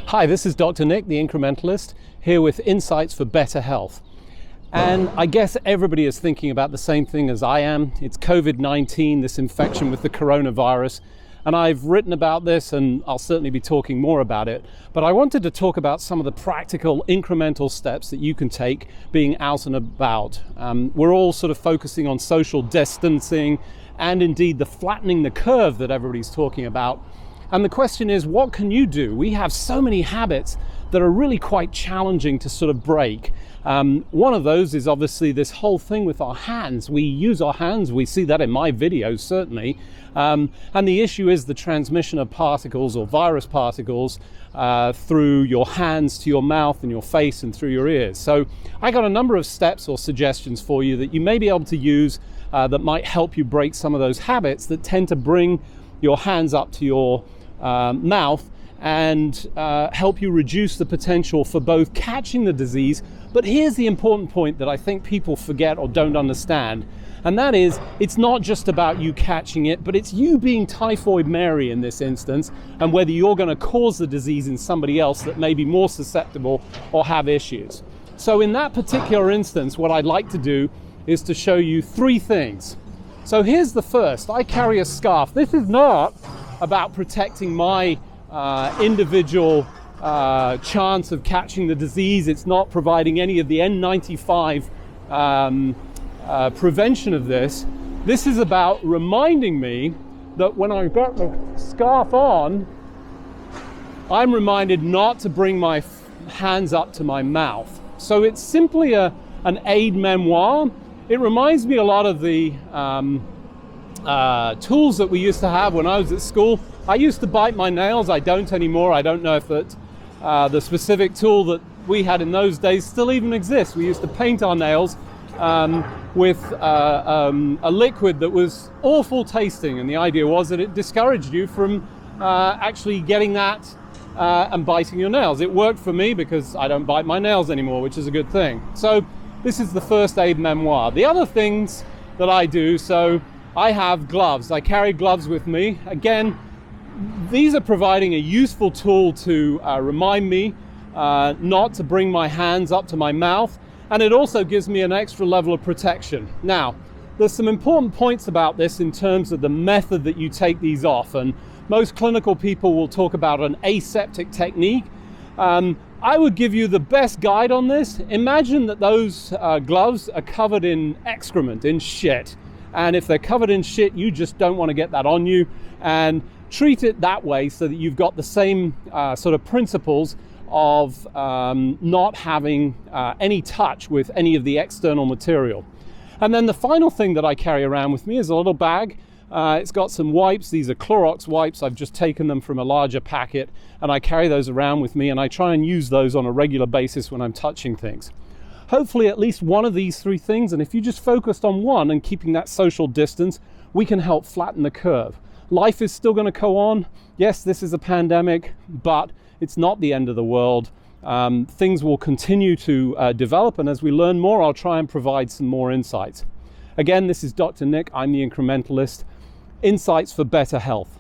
Hi, this is Dr. Nick, the incrementalist, here with insights for better health. And I guess everybody is thinking about the same thing as I am. It's COVID-19, this infection with the coronavirus. And I've written about this, and I'll certainly be talking more about it. But I wanted to talk about some of the practical incremental steps that you can take being out and about. We're all sort of focusing on social distancing and indeed the flattening the curve that everybody's talking about. And the question is, what can you do? We have so many habits that are really quite challenging to sort of break. One of those is obviously this whole thing with our hands. We use our hands, we see that in my videos certainly, and the issue is the transmission of particles or virus particles through your hands to your mouth and your face and through your ears. So I got a number of steps or suggestions for you that you may be able to use that might help you break some of those habits that tend to bring your hands up to your mouth and help you reduce the potential for both catching the disease. But here's the important point that I think people forget or don't understand, and that is it's not just about you catching it, but it's you being typhoid Mary in this instance, and whether you're going to cause the disease in somebody else that may be more susceptible or have issues. So in that particular instance, what I'd like to do is to show you three things. So here's the first. I carry a scarf. This is not about protecting my individual chance of catching the disease. It's not providing any of the N95 prevention of this. This is about reminding me that when I've got the scarf on, I'm reminded not to bring my hands up to my mouth. So it's simply an aid memoir. It reminds me a lot of the tools that we used to have when I was at school. I used to bite my nails. I don't anymore. I don't know if that the specific tool that we had in those days still even exists. We used to paint our nails with a liquid that was awful tasting, and the idea was that it discouraged you from actually getting that and biting your nails. It worked for me because I don't bite my nails anymore, which is a good thing. So this is the first aid memoir. The other things that I do, so I have gloves. I carry gloves with me. Again, these are providing a useful tool to remind me not to bring my hands up to my mouth, and it also gives me an extra level of protection. Now, there's some important points about this in terms of the method that you take these off, and most clinical people will talk about an aseptic technique. I would give you the best guide on this. Imagine that those gloves are covered in excrement, in shit. And if they're covered in shit, you just don't want to get that on you. And treat it that way so that you've got the same sort of principles of not having any touch with any of the external material. And then the final thing that I carry around with me is a little bag. It's got some wipes. These are Clorox wipes. I've just taken them from a larger packet, and I carry those around with me, and I try and use those on a regular basis when I'm touching things. Hopefully at least one of these three things, and if you just focused on one and keeping that social distance, we can help flatten the curve. Life is still going to go on. Yes, this is a pandemic, but it's not the end of the world. Things will continue to develop, and as we learn more, I'll try and provide some more insights. Again, this is Dr. Nick. I'm the incrementalist. Insights for better health.